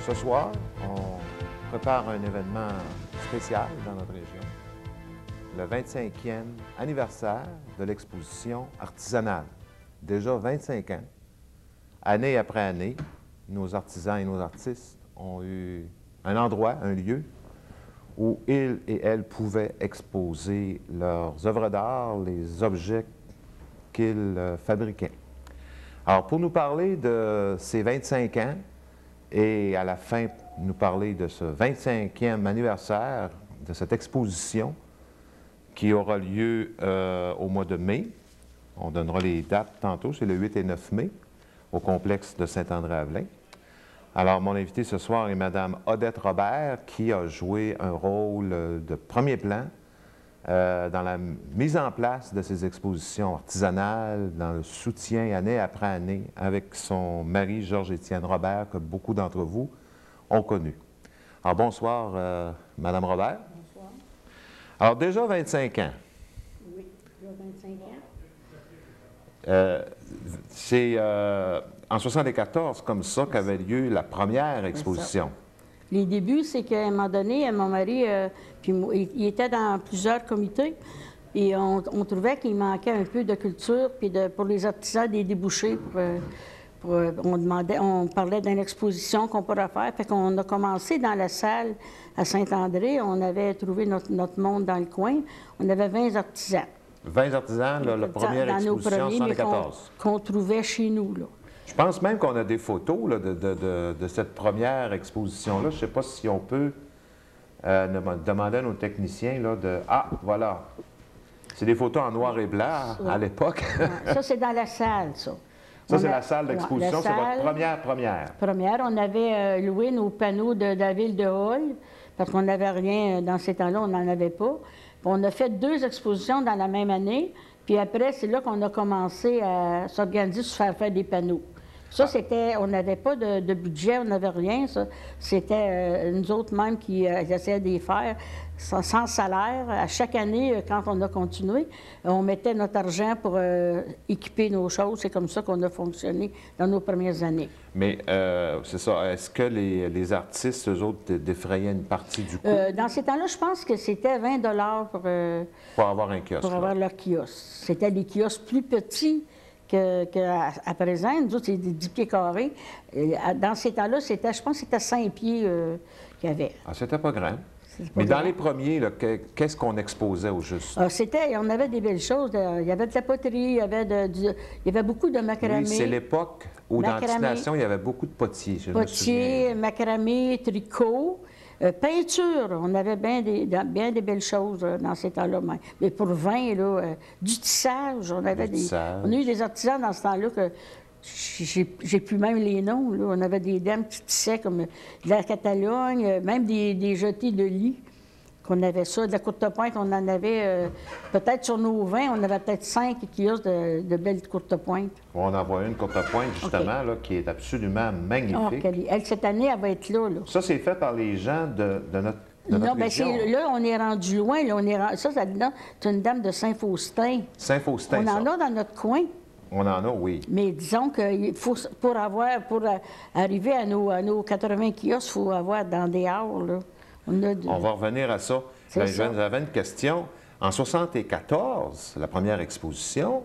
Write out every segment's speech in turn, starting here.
Ce soir, on prépare un événement spécial dans notre région, le 25e anniversaire de l'exposition artisanale. Déjà 25 ans, année après année, nos artisans et nos artistes ont eu un endroit, un lieu, où ils et elles pouvaient exposer leurs œuvres d'art, les objets qu'ils fabriquaient. Alors, pour nous parler de ces 25 ans, et à la fin, nous parler de ce 25e anniversaire de cette exposition qui aura lieu au mois de mai. On donnera les dates tantôt, c'est le 8 et 9 mai, au complexe de Saint-André-Avelin. Alors, mon invité ce soir est Mme Odette Robert, qui a joué un rôle de premier plan dans la mise en place de ces expositions artisanales, dans le soutien année après année avec son mari Georges-Étienne Robert, que beaucoup d'entre vous ont connu. Alors, bonsoir, Mme Robert. Bonsoir. Alors, déjà 25 ans. Oui, déjà 25 ans. C'est en 1974, comme ça, qu'avait lieu la première exposition. Les débuts, c'est qu'à un moment donné, mon mari, puis il était dans plusieurs comités, et on trouvait qu'il manquait un peu de culture, puis pour les artisans, des débouchés. On parlait d'une exposition qu'on pourrait faire, fait qu'on a commencé dans la salle à Saint-André. On avait trouvé notre monde dans le coin. On avait 20 artisans. 20 artisans, là, la première exposition en 1974. Qu'on trouvait chez nous, là. Je pense même qu'on a des photos là, de cette première exposition-là. Je ne sais pas si on peut demander à nos techniciens là, de... Ah, voilà. C'est des photos en noir et blanc à l'époque. Ça, c'est dans la salle, ça. Ça, c'est la salle d'exposition. C'est votre première. Première, on avait loué nos panneaux de la ville de Hall, parce qu'on n'avait rien dans ces temps-là, on n'en avait pas. Puis on a fait 2 expositions dans la même année. Puis après, c'est là qu'on a commencé à s'organiser sur faire des panneaux. Ça, c'était, on n'avait pas de budget, on n'avait rien. C'était nous autres même qui essayaient de les faire sans salaire. À chaque année, quand on a continué, on mettait notre argent pour équiper nos choses. C'est comme ça qu'on a fonctionné dans nos premières années. Mais c'est ça. Est-ce que les artistes, eux autres, défrayaient une partie du coût? Dans ces temps-là, je pense que c'était 20 pour avoir un kiosque. Pour avoir leur kiosque. C'était des kiosques plus petits qu'à présent. Nous autres, c'est des 10 pieds carrés. Dans ces temps-là, je pense que c'était 5 pieds qu'il y avait. Ah, c'était pas grand. Mais dans les premiers, qu'est-ce qu'on exposait au juste? On avait des belles choses. Il y avait de la poterie, il y avait beaucoup de macramé. Oui, c'est l'époque où dans Destination, il y avait beaucoup de potiers. Potiers, macramé, tricot. Peinture, on avait bien des belles choses dans ces temps-là. Mais pour le vin, là, du tissage, on a eu des artisans dans ce temps-là que j'ai plus même les noms. Là. On avait des dames qui tissaient comme de la Catalogne, même des jetés de lit. Qu'on avait ça, de la courte pointe, on en avait peut-être sur nos vins, on avait peut-être 5 kiosques de belles courtes pointes. On en voit une courte pointe, justement, là, qui est absolument magnifique. Cette année, elle va être là. Ça, c'est fait par les gens de notre région. Là, on est rendu loin. Là, ça, c'est une dame de Saint-Faustin. Saint-Faustin, on en a dans notre coin. On en a, oui. Mais disons qu'il faut, pour arriver à nos 80 kiosques, il faut avoir dans des halles, là. On va revenir à ça. J'avais une question. En 1974, la première exposition,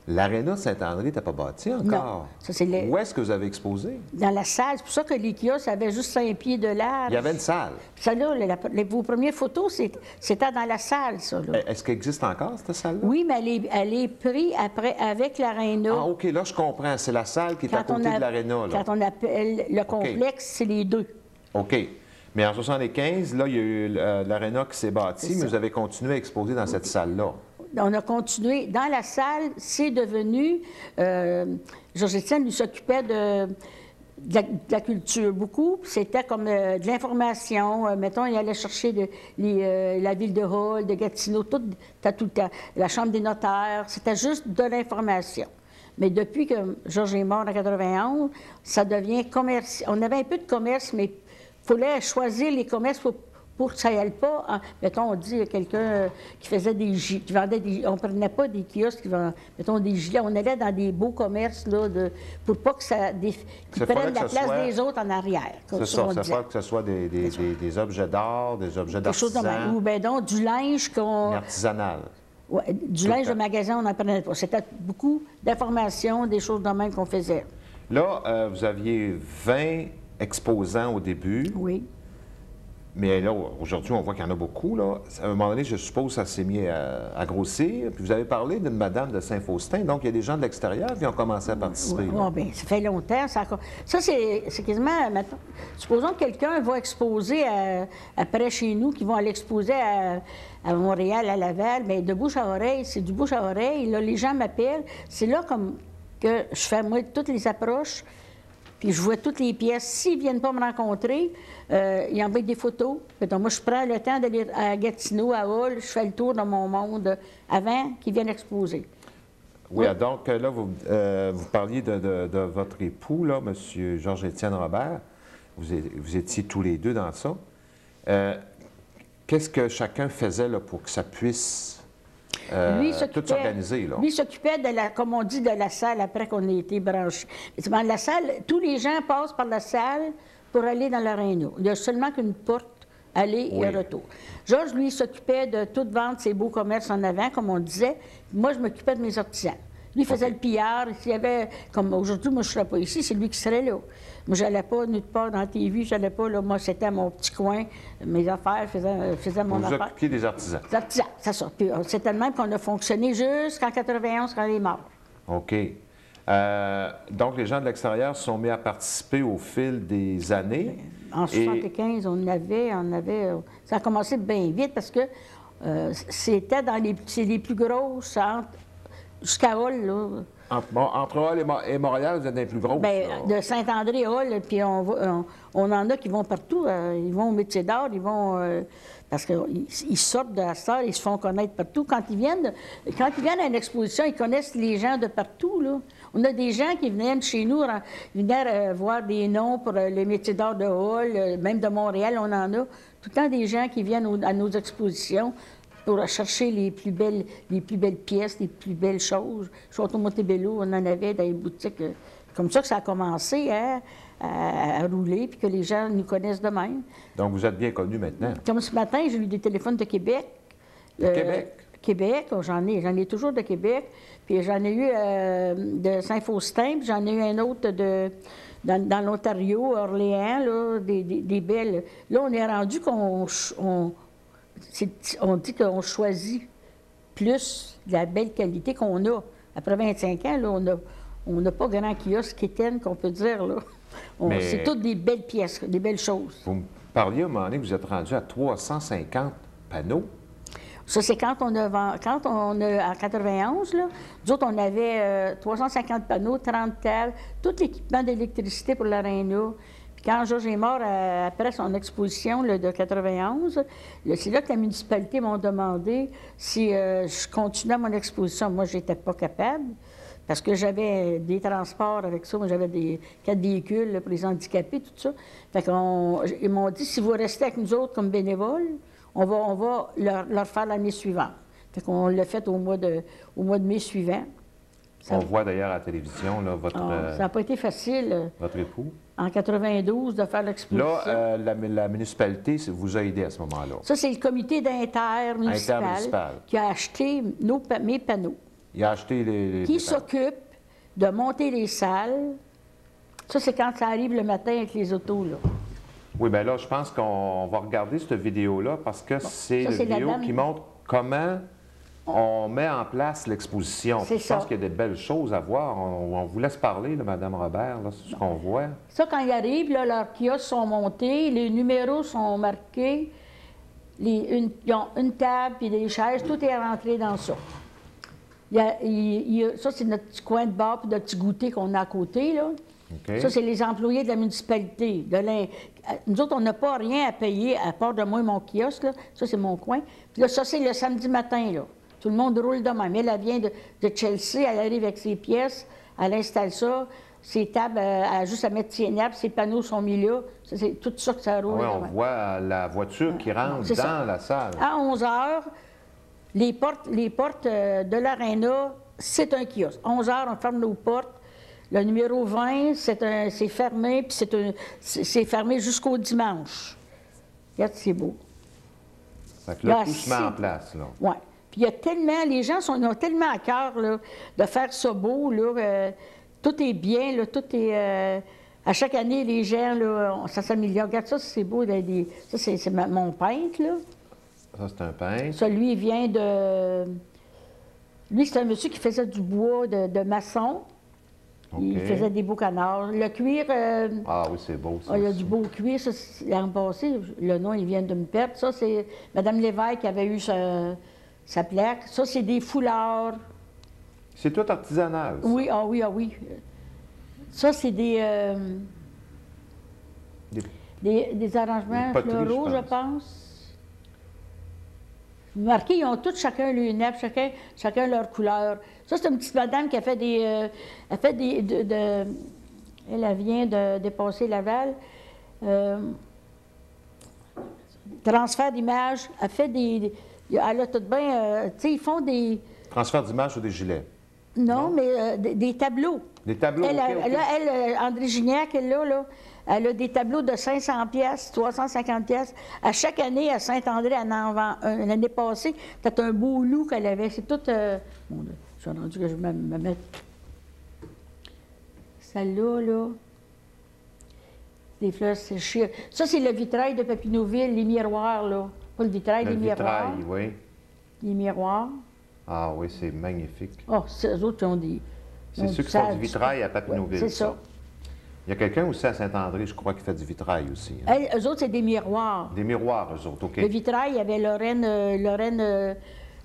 l'Aréna Saint-André n'était pas bâti encore. Non. Où est-ce que vous avez exposé? Dans la salle. C'est pour ça que les kiosques avaient juste 5 pieds de large. Il y avait une salle. Ça, là, vos premières photos, c'était dans la salle, ça. Est-ce qu'elle existe encore, cette salle-là? Oui, mais elle est prise après avec l'Aréna. Ah, OK, là, je comprends. C'est la salle qui est à côté de l'Aréna. Quand on appelle le complexe, c'est les deux. OK. Mais en 1975, là, il y a eu l'Aréna qui s'est bâtie, mais vous avez continué à exposer dans cette salle-là. On a continué. Dans la salle, c'est devenu... Georges-Étienne, lui s'occupait de la culture beaucoup. C'était comme de l'information. Mettons, il allait chercher la ville de Hall, de Gatineau, tout le temps. La Chambre des notaires. C'était juste de l'information. Mais depuis que Georges est mort en 91, ça devient commerce. On avait un peu de commerce, mais il fallait choisir les commerces pour que ça n'aille pas, mettons, on dit quelqu'un qui faisait qui vendait on ne prenait pas des kiosques qui vendent, mettons, des gilets, on allait dans des beaux commerces, là, pour pas que ça, qu'ils prennent la place des autres en arrière. C'est ça, ça faut que ce soit des objets d'art, des objets d'artisan. Ou bien donc, du linge qu'on... Artisanal. Oui, du linge de magasin, on n'en prenait pas. C'était beaucoup d'informations, des choses de même qu'on faisait. Là, vous aviez 20 exposants au début. Oui. Mais là, aujourd'hui, on voit qu'il y en a beaucoup. Là. À un moment donné, je suppose que ça s'est mis à grossir. Puis vous avez parlé d'une madame de Saint-Faustin. Donc, il y a des gens de l'extérieur qui ont commencé à participer. Oui, bien, ça fait longtemps. Ça, c'est quasiment... Maintenant, supposons que quelqu'un va exposer après chez nous, qui vont aller exposer à Montréal, à Laval. Bien, de bouche à oreille, c'est du bouche à oreille. Là, les gens m'appellent. C'est là comme que je fais, moi, toutes les approches. Puis je vois toutes les pièces. S'ils ne viennent pas me rencontrer, ils envoient des photos. Donc, moi, je prends le temps d'aller à Gatineau, à Hull, je fais le tour de mon monde avant qu'ils viennent exposer. Oui, donc là, vous parliez de votre époux, là, M. Georges-Étienne Robert. Vous étiez tous les deux dans ça. Qu'est-ce que chacun faisait là, pour que ça puisse tout s'organiser, là? Lui s'occupait de comme on dit, de la salle après qu'on ait été branchés. Dans la salle, tous les gens passent par la salle pour aller dans l'aréna. Il n'y a seulement qu'une porte, aller et retour. Georges, lui, s'occupait de tout vendre ses beaux commerces en avant, comme on disait. Moi, je m'occupais de mes artisans. Lui faisait le pillard. S'il y avait, comme aujourd'hui, moi, je ne serais pas ici, c'est lui qui serait là. Moi, je n'allais pas nulle part dans la TV, je n'allais pas, là. Moi, c'était mon petit coin. Mes affaires faisaient mon affaire. Vous occupiez des artisans? Des artisans, c'est ça. Puis, c'était le même qu'on a fonctionné jusqu'en 91, quand il est mort. OK. Donc, les gens de l'extérieur se sont mis à participer au fil des années. En 75, on avait... Ça a commencé bien vite parce que c'était dans les plus grosses... Jusqu'à Hull, là. Entre Hull et Montréal, vous êtes les plus grosses? Bien, de Saint-André à Hull, puis on en a qui vont partout. Ils vont au métier d'art, ils vont... parce qu'ils sortent de la star, ils se font connaître partout. Quand ils viennent à une exposition, ils connaissent les gens de partout, là. On a des gens qui venaient de chez nous, ils venaient voir des noms pour le métier d'art de Hull, même de Montréal, on en a. Tout le temps des gens qui viennent à nos expositions pour chercher les plus belles pièces, les plus belles choses. Château Montebello, on en avait dans les boutiques. Comme ça que ça a commencé à rouler, puis que les gens nous connaissent de même. Donc, vous êtes bien connus maintenant. Comme ce matin, j'ai eu des téléphones de Québec. De Québec? Québec, j'en ai toujours de Québec. Puis j'en ai eu de Saint-Faustin, puis j'en ai eu un autre dans l'Ontario, Orléans, là, des belles. Là, on est rendu on dit qu'on choisit plus la belle qualité qu'on a. Après 25 ans, là, on n'a pas grand kiosque étienne qu'on peut dire. Là. C'est toutes des belles pièces, des belles choses. Vous me parliez à un moment donné que vous êtes rendu à 350 panneaux. Ça, c'est quand on a en 91, là, nous autres, on avait 350 panneaux, 30 tables, tout l'équipement d'électricité pour l'aréna. Puis quand Georges est mort, après son exposition là, de 91, c'est là que la municipalité m'a demandé si je continuais mon exposition. Moi, je n'étais pas capable, parce que j'avais des transports avec ça. Moi, j'avais 4 véhicules là, pour les handicapés, tout ça. Fait ils m'ont dit, si vous restez avec nous autres comme bénévoles, on va leur faire l'année suivante. Fait qu'on l'a fait au mois de mai suivant. On voit d'ailleurs à la télévision, là, ça n'a pas été facile. Votre époux? En 92, de faire l'exposition. Là, la municipalité vous a aidé à ce moment-là. Ça, c'est le comité d'intermunicipal qui a acheté mes panneaux. Il a acheté les qui s'occupe de monter les salles. Ça, c'est quand ça arrive le matin avec les autos, là. Oui, bien là, je pense qu'on va regarder cette vidéo-là parce que c'est la vidéo qui montre comment on met en place l'exposition. Je pense qu'il y a des belles choses à voir. On vous laisse parler, là, Mme Robert, là, c'est ce qu'on voit. Ça, quand ils arrivent, là, leurs kiosques sont montés, les numéros sont marqués, ils ont une table et des chaises, tout est rentré dans ça. Ça, c'est notre petit coin de bar et notre petit goûter qu'on a à côté, là. Okay. Ça, c'est les employés de la municipalité. Nous autres, on n'a pas rien à payer, à part de moi et mon kiosque, là. Ça, c'est mon coin. Puis là, ça, c'est le samedi matin, là. Tout le monde roule de même. Elle vient de Chelsea, elle arrive avec ses pièces, elle installe ça. ses tables, juste à mettre ses nappes, ses panneaux sont mis là. C'est tout ça que ça roule. Oui, là, on ouais. voit la voiture qui rentre c'est dans ça. la salle. À 11 heures, les portes de l'aréna, c'est un kiosque. 11 heures, on ferme nos portes. Le numéro 20, c'est fermé, puis c'est fermé jusqu'au dimanche. Regarde, c'est beau. Fait que là, tout se met en place, là. Oui. Puis il y a tellement, les gens ils ont tellement à cœur là, de faire ça beau, là. Tout est bien, là, tout est... à chaque année, les gens, là, ça s'améliore. Regarde ça, c'est beau. Ça, c'est mon peintre, là. Ça, c'est un peintre. Ça, lui, il vient de... Lui, c'est un monsieur qui faisait du bois de maçon. OK. Il faisait des beaux canards. Le cuir... Ah oui, c'est beau, ça. il y a aussi. du beau cuir. Ça, l'an passé, le nom, il vient de me perdre. Ça, c'est Mme Lévesque qui avait eu sa plaque. Ça, c'est des foulards. C'est tout artisanal, ça. Oui, ah oui, ah oui. Ça, c'est des arrangements Des poteries, floraux, je pense. Marqué, ils ont tous chacun le nappe, chacun leur couleur. Ça, c'est une petite madame qui a fait des... elle vient de dépasser Laval. Transfert d'image. Elle fait des... Elle a tout bien... tu sais, ils font des... Transfert d'image ou des gilets? Non, mais des tableaux. Des tableaux, Elle, OK, OK. André Gignac, elle a des tableaux de 500 pièces, 350 pièces. À chaque année, à Saint-André, elle en vend un. L'année passée, c'était un beau loup qu'elle avait. C'est tout... Bon, là, j'ai rendu que je me mette... Celle-là, là... Des fleurs séchées. Ça, c'est le vitrail de Papineauville, les miroirs, là. Pas le vitrail, Le les miroirs. vitrail, oui. Les miroirs. Ah oui, c'est magnifique. Oh, c'est eux autres qui ont des... C'est ceux qui font du vitrail à Papineauville. Ouais, c'est ça. Il y a quelqu'un aussi à Saint-André, je crois, qui fait du vitrail aussi. Hein. Eux autres, c'est des miroirs. Des miroirs, eux autres, OK. Le vitrail, il y avait Lorraine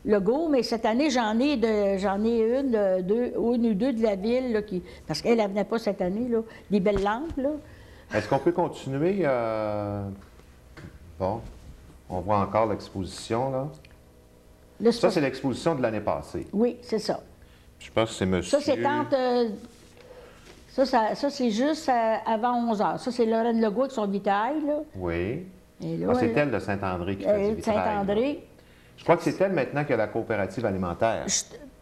Legault, mais cette année, j'en ai une ou deux de la ville, là, parce qu'elle ne venait pas cette année, là, des belles lampes, là. Est-ce qu'on peut continuer? Bon, on voit encore l'exposition, là. Là, Ça, c'est l'exposition de l'année passée. Oui, c'est ça. Je pense que c'est monsieur... Ça, c'est quand... ça, c'est juste avant 11 heures. Ça, c'est Lorraine Legault avec son vitrail, là. Oui. Et là, Ah, c'est elle de Saint-André qui fait du vitrail. Saint-André. Je crois que c'est elle maintenant qui a la coopérative alimentaire.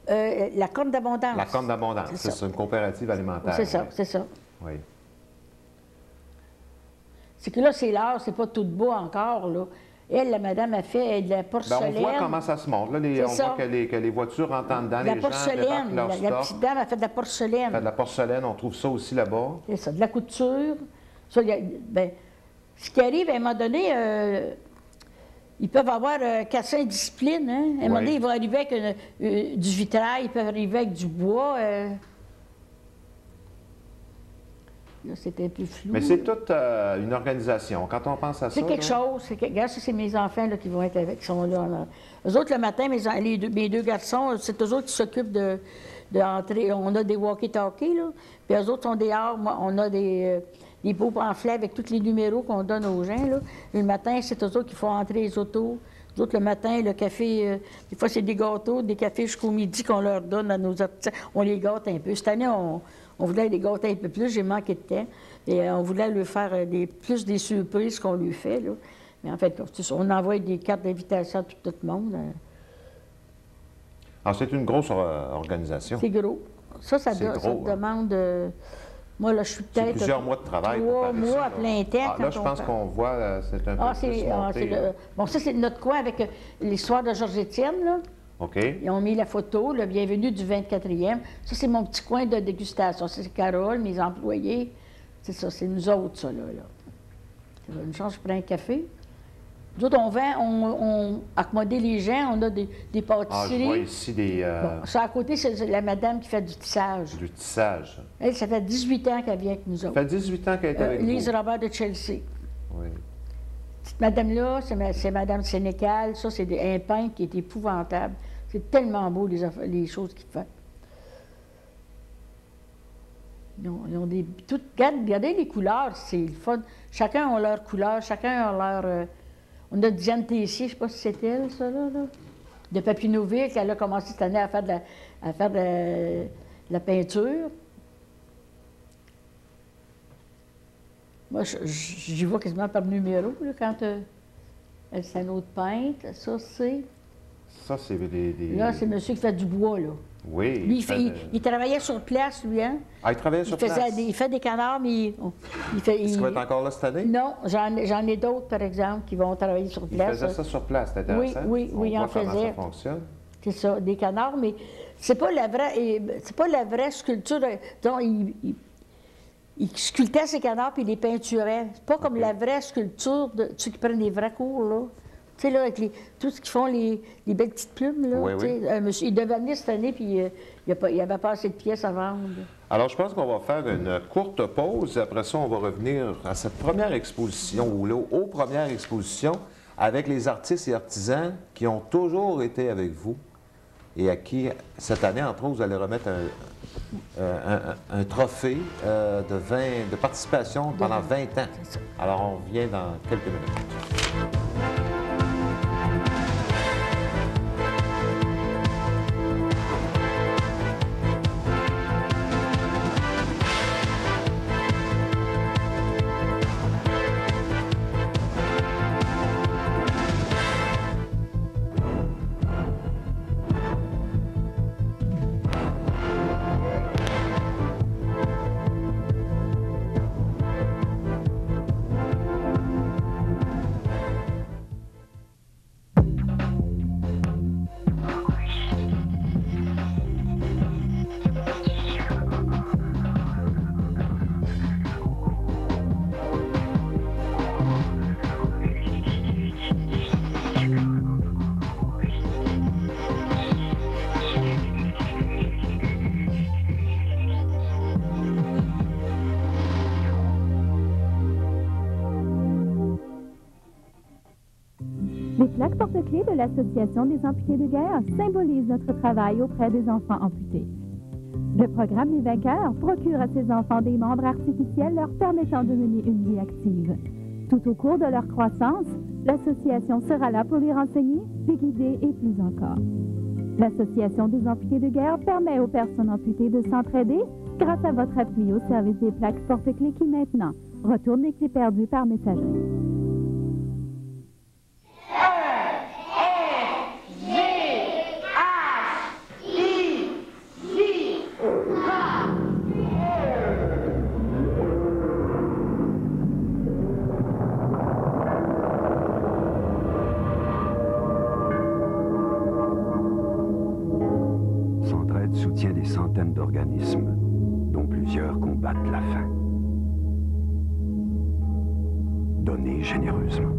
La Corne d'abondance. La Corne d'abondance, c'est une coopérative alimentaire. C'est ça, oui. c'est ça. Oui. C'est que là, c'est l'heure, c'est pas tout beau encore, là. Elle, la madame, a fait de la Ben, porcelaine. on voit comment ça se monte. Là, on voit que les voitures rentrent en dedans, la les gens porcelaine. débarquent leur La stock. petite dame a fait de la porcelaine. Elle fait de la porcelaine, on trouve ça aussi là-bas. C'est ça, de la couture. Ça, ben, ce qui arrive, à un moment donné, ils peuvent avoir cassé une discipline. Hein? À un moment donné, ils vont arriver avec du vitrail, ils peuvent arriver avec du bois. Là, c'était un peu flou. Mais c'est toute une organisation. Quand on pense à ça... C'est quelque chose. Regarde, ça, c'est mes enfants là, qui vont être avec, qui sont là. Eux autres, le matin, mes deux garçons, c'est eux autres qui s'occupent d'entrer. On a des walkie-talkies, là. Puis eux autres sont dehors. Moi, on a des beaux pamphlets avec tous les numéros qu'on donne aux gens, là. Le matin, c'est eux autres qui font entrer les autos. Eux autres, le matin, le café, des fois, c'est des gâteaux, des cafés jusqu'au midi qu'on leur donne à nos artisans. On les gâte un peu. Cette année, on voulait les gâter un peu plus, j'ai manqué de temps. Et on voulait lui faire plus des surprises qu'on lui fait, là. Mais en fait, on envoie des cartes d'invitation à tout le monde. Alors, c'est une grosse organisation. C'est gros. Ça gros, demande... moi, là, je suis peut-être... C'est plusieurs mois de travail. 3 mois ça, à plein temps. Ah, là, je pense qu'on voit, c'est un peu plus monté. Bon, ça, c'est notre coin avec l'histoire de Georges-Étienne, là. OK. Ils ont mis la photo, le bienvenu du 24e. Ça, c'est mon petit coin de dégustation. Ça, c'est Carole, mes employés. C'est ça, c'est nous autres, ça, là. Une chance, je prends un café. Nous autres, on accommodé les gens, on a des pâtisseries. Ah, je vois ici des... Bon, ça, à côté, c'est la madame qui fait du tissage. Du tissage. Elle, ça fait 18 ans qu'elle vient avec nous autres. Ça fait 18 ans qu'elle est avec Lise vous. Robert de Chelsea. Oui. Cette madame-là, c'est Madame Sénécal. Ça, c'est un peintre qui est épouvantable. C'est tellement beau, les choses qu'il fait. Ils ont des... Regardez les couleurs, c'est le fun. Chacun a leur couleur, chacun a leur... on a Diane Tessier, je ne sais pas si c'est elle, ça, là. De Papineauville, qu'elle a commencé cette année à faire de la peinture. Moi, j'y vois quasiment par numéro, là, quand le salon de peintre, ça, c'est... Ça, c'est des... Là, c'est monsieur qui fait du bois, là. Oui. Lui, il travaillait sur place, lui, hein? Ah, il travaillait sur place? Il fait des canards, mais Est-ce qu'il va être encore là cette année? Non, j'en ai d'autres, par exemple, qui vont travailler sur place. Il faisait ça sur place, c'est intéressant. Oui, il en faisait. Comment ça fonctionne. C'est ça, des canards, mais c'est pas la vraie sculpture. Donc, il sculptait ses canards puis il les peinturait. C'est pas comme la vraie sculpture de ceux qui prennent des vrais cours, là. Tu sais, là, avec tout ce qui font les belles petites plumes, là. Oui, oui. Monsieur, il devait venir cette année, puis il n'y avait pas assez de pièces à vendre. Alors, je pense qu'on va faire une courte pause. Après ça, on va revenir à cette première exposition, ou là, aux premières expositions, avec les artistes et artisans qui ont toujours été avec vous et à qui, cette année, entre autres, vous allez remettre un trophée de participation pendant 20 ans. Alors, on revient dans quelques minutes. Les plaques porte-clés de l'Association des amputés de guerre symbolisent notre travail auprès des enfants amputés. Le programme Les Vainqueurs procure à ces enfants des membres artificiels leur permettant de mener une vie active. Tout au cours de leur croissance, l'association sera là pour les renseigner, les guider et plus encore. L'Association des amputés de guerre permet aux personnes amputées de s'entraider grâce à votre appui au service des plaques porte-clés qui maintenant retournent les clés perdues par messagerie. Centraide soutient des centaines d'organismes, dont plusieurs combattent la faim. Donnez généreusement.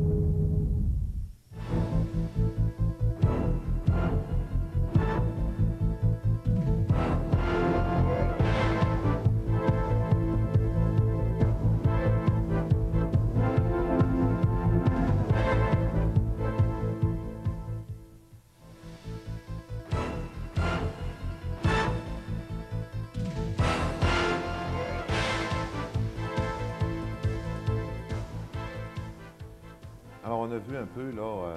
Alors, on a vu un peu là,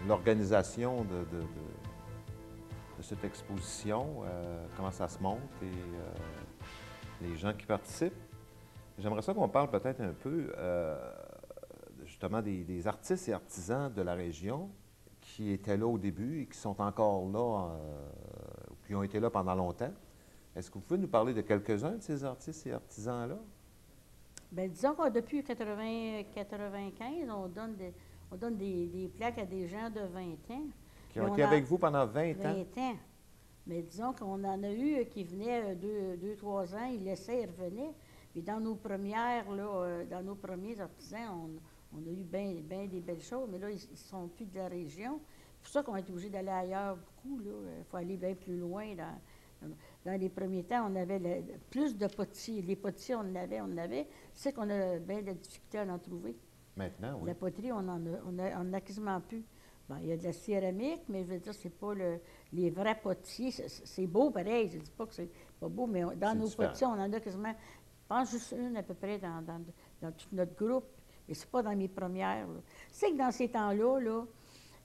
l'organisation de cette exposition, comment ça se monte et les gens qui participent. J'aimerais ça qu'on parle peut-être un peu justement des artistes et artisans de la région qui étaient là au début et qui sont encore là, qui ont été là pendant longtemps. Est-ce que vous pouvez nous parler de quelques-uns de ces artistes et artisans-là? Bien, disons que depuis 1995, on donne des plaques à des gens de 20 ans. Qui ont été avec vous pendant 20 ans? 20 ans. Mais disons qu'on en a eu qui venaient 2-3 ans, ils laissaient, ils revenaient. Puis dans nos premières, là, dans nos premiers artisans, on a eu bien des belles choses, mais là, ils ne sont plus de la région. C'est pour ça qu'on est obligé d'aller ailleurs beaucoup. Il faut aller bien plus loin. Dans les premiers temps, on avait plus de potiers. Les potiers, on en avait. C'est qu'on a bien de la difficulté à en trouver. Maintenant, oui. La poterie, on en a quasiment plus. Bon, il y a de la céramique, mais je veux dire, c'est pas les vrais potiers. C'est beau pareil, je ne dis pas que c'est pas beau, mais dans nos potiers, on en a quasiment, je pense, juste une à peu près dans tout notre groupe. Et c'est pas dans mes premières. C'est que dans ces temps-là,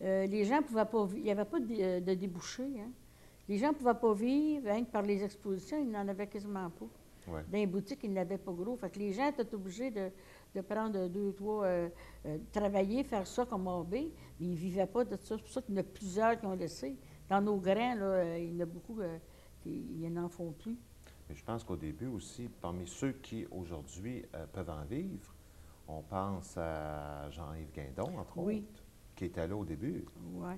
les gens ne pouvaient pas vivre. Il n'y avait pas de débouchés, hein. Les gens ne pouvaient pas vivre, hein, par les expositions, ils n'en avaient quasiment pas. Ouais. Dans les boutiques, ils n'avaient pas gros. Fait que les gens étaient obligés de prendre 2, 3, travailler, faire ça comme hobby, mais ils ne vivaient pas de ça. C'est pour ça qu'il y en a plusieurs qui ont laissé. Dans nos grains, là, il y en a beaucoup qui n'en font plus. Mais je pense qu'au début aussi, parmi ceux qui aujourd'hui peuvent en vivre, on pense à Jean-Yves Guindon, entre autres, qui était là au début. Oui.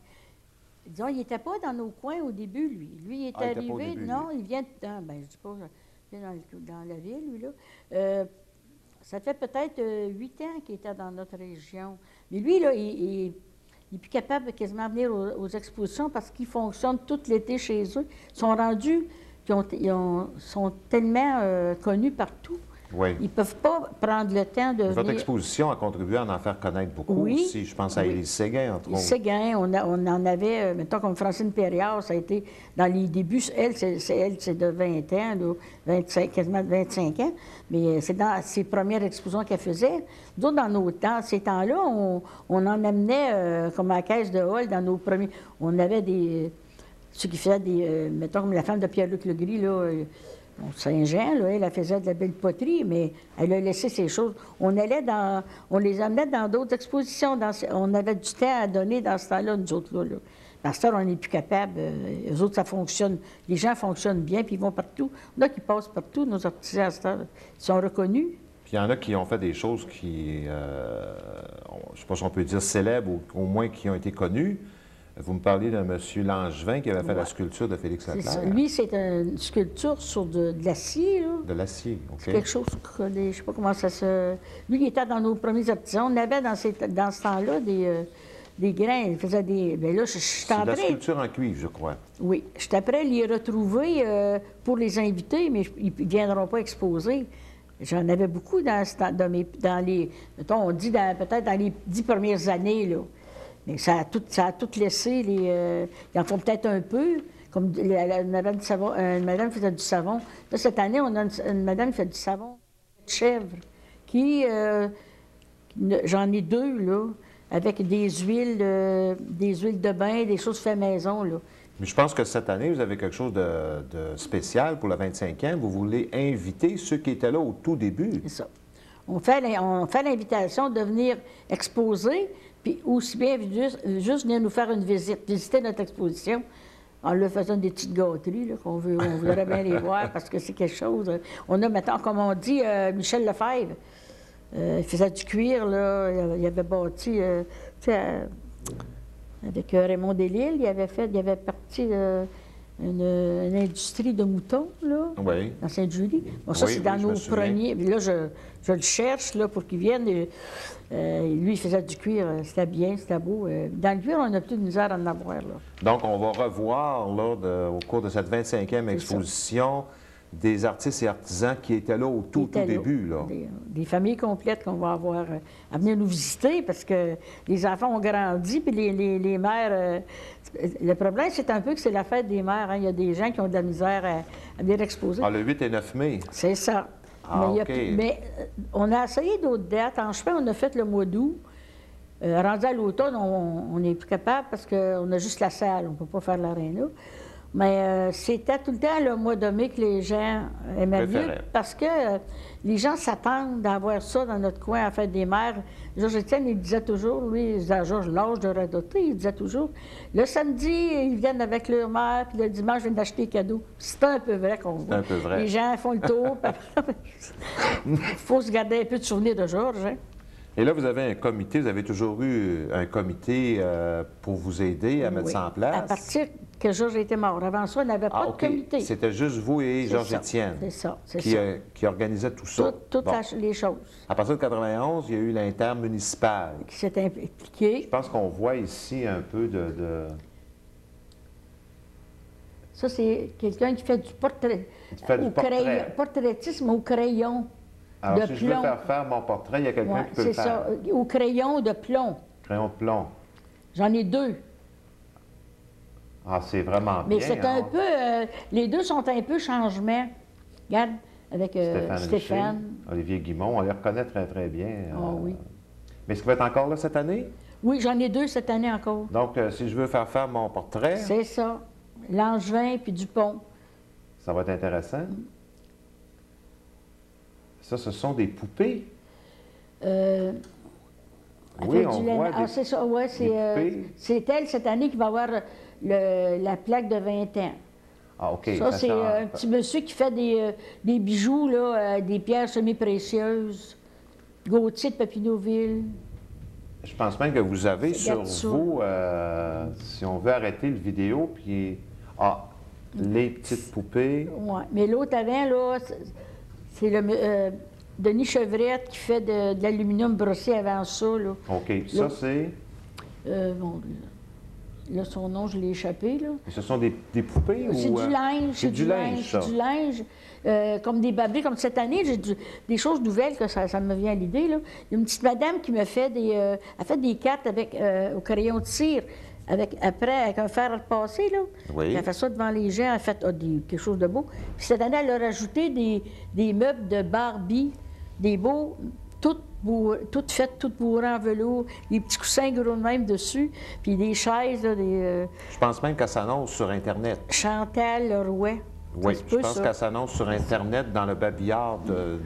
Disons, il n'était pas dans nos coins au début, lui. Lui, il est arrivé. Pas au début, non, il vient dans, ben, je dis pas, il vient dans la ville, lui, là. Ça fait peut-être 8 ans qu'il était dans notre région. Mais lui, là, il n'est plus capable de quasiment venir aux expositions parce qu'ils fonctionnent tout l'été chez eux. Ils sont rendus, sont tellement connus partout. Oui. Ils ne peuvent pas prendre le temps de Votre venir. exposition a contribué à en faire connaître beaucoup aussi. Je pense à Élise Séguin, entre autres. Séguin, on en avait, mettons, comme Francine Périard, ça a été dans les débuts. Elle, c'est de 20 ans, là, 25, quasiment de 25 ans, mais c'est dans ses premières expositions qu'elle faisait. Nous autres, dans ces temps-là, on en amenait comme à la caisse de Hall dans nos premiers. On avait ceux qui faisaient des. Mettons, comme la femme de Pierre-Luc Legris, là. Saint-Jean, là, elle faisait de la belle poterie, mais elle a laissé ses choses. On les amenait dans d'autres expositions. On avait du temps à donner dans ce temps-là, nous autres, là. Dans ce temps, on n'est plus capable. Eux autres, ça fonctionne. Les gens fonctionnent bien, puis ils vont partout. Il y en a qui passent partout, nos artisans, à ce temps, ils sont reconnus. Puis il y en a qui ont fait des choses qui, je ne sais pas si on peut dire célèbres, ou au moins qui ont été connues. Vous me parliez d'un monsieur Langevin qui avait fait la sculpture de Félix Leclerc. Lui, c'est une sculpture sur de l'acier, là. De l'acier, OK. C'est quelque chose collé, je ne sais pas comment ça se... Lui, il était dans nos premiers artisans. On avait dans ce temps-là des grains. Il faisait des... Bien là, je suis en train... C'est de la sculpture en cuivre, je crois. Oui. Je suis après les retrouver pour les inviter, mais ils ne viendront pas exposer. J'en avais beaucoup dans les... Mettons, on dit peut-être dans les 10 premières années, là. Mais ça a tout laissé. Ils en font peut-être un peu, comme une madame faisait du savon. Là, cette année, on a une madame qui fait du savon de chèvre, j'en ai 2, là, avec des huiles de bain, des choses faites maison, là. Mais je pense que cette année, vous avez quelque chose de spécial pour le 25e. Vous voulez inviter ceux qui étaient là au tout début. C'est ça. On fait l'invitation de venir exposer, puis aussi bien juste venir nous faire une visite, visiter notre exposition, en leur faisant des petites gâteries, là, on voudrait bien les voir, parce que c'est quelque chose. On a maintenant, comme on dit, Michel Lefebvre, il faisait du cuir, là, il avait bâti, tu sais, avec Raymond Delisle, il avait parti une industrie de moutons, là, dans Sainte-Julie. Bon, ça, c'est dans nos premiers. Là, je le cherche, là, pour qu'il vienne. Lui, il faisait du cuir, c'était bien, c'était beau. Dans le cuir, on n'a plus de misère à en avoir, là. Donc, on va revoir, là, au cours de cette 25e exposition, des artistes et artisans qui étaient là au tout début, là. Des familles complètes qu'on va avoir à venir nous visiter, parce que les enfants ont grandi, puis les mères... le problème, c'est un peu que c'est la fête des mères, hein. Il y a des gens qui ont de la misère à venir exposer. Ah, le 8 et 9 mai? C'est ça. Ah, mais on a essayé d'autres dates. En chemin, on a fait le mois d'août. Rendu à l'automne, on n'est plus capable parce qu'on a juste la salle. On ne peut pas faire l'aréna. Mais c'était tout le temps le mois de mai que les gens aimaient mieux parce que les gens s'attendent d'avoir ça dans notre coin à la fête des mères. Georges Étienne, il disait toujours, lui, il disait à Georges, l'âge de radoter, il disait toujours, le samedi, ils viennent avec leur mère, puis le dimanche, ils viennent acheter des cadeaux. C'est un peu vrai qu'on voit. Un peu vrai. Les gens font le tour. Il faut se garder un peu de souvenirs de Georges, hein. Et là, vous avez un comité, vous avez toujours eu un comité pour vous aider à mettre ça en place? À partir que Georges était mort. Avant ça, on n'avait pas de comité. C'était juste vous et Georges Étienne qui organisaient tout ça. Toutes les choses. À partir de 91, il y a eu l'intermunicipal. Qui s'est impliqué. Je pense qu'on voit ici un peu de... Ça, c'est quelqu'un qui fait du portrait. Portraitisme au crayon. Alors, si je veux faire mon portrait, il y a quelqu'un qui peut le faire. C'est ça, au crayon de plomb. Crayon de plomb. J'en ai 2. Ah, c'est vraiment bien. Mais c'est un peu... les deux sont un peu changement. Regarde, avec Stéphane. Olivier Guimond, on les reconnaît très, très bien. Ah oui. Mais est-ce qu'il va être encore là cette année? Oui, j'en ai 2 cette année encore. Donc, si je veux faire mon portrait... C'est ça. Langevin puis Dupont. Ça va être intéressant. Ça, ce sont des poupées. Oui, on voit Ah, c'est ça, oui, c'est elle cette année qui va avoir la plaque de 20 ans. Ah, OK. Ça, c'est un petit monsieur qui fait des bijoux, là, des pierres semi-précieuses. Gauthier de Papineauville. Je pense même que vous avez sur Gatso. vous, si on veut arrêter le vidéo, puis... Ah, les petites poupées. Oui, mais l'autre avant, là, c'est le Denis Chevrette qui fait de l'aluminium brossé avant ça, là. OK, ça c'est... Bon, là, son nom, je l'ai échappé, là. Ce sont des poupées ou... C'est du linge, c'est du linge, ça. c'est du linge. Comme des babés, comme cette année, j'ai des choses nouvelles que ça me vient à l'idée, là. Il y a une petite madame qui me fait a fait des cartes avec, au crayon de cire, avec un fer à repasser, là. Oui. Elle fait ça devant les gens, elle a fait quelque chose de beau. Puis cette année, elle a rajouté des meubles de Barbie, des beaux, toutes faites, toutes bourrées en velours, des petits coussins gros de même dessus, puis des chaises, là, Je pense même qu'elle s'annonce sur Internet. Chantal Leroy. Oui, Ça se je peut, pense ça. qu'elle s'annonce sur Internet dans le babillard de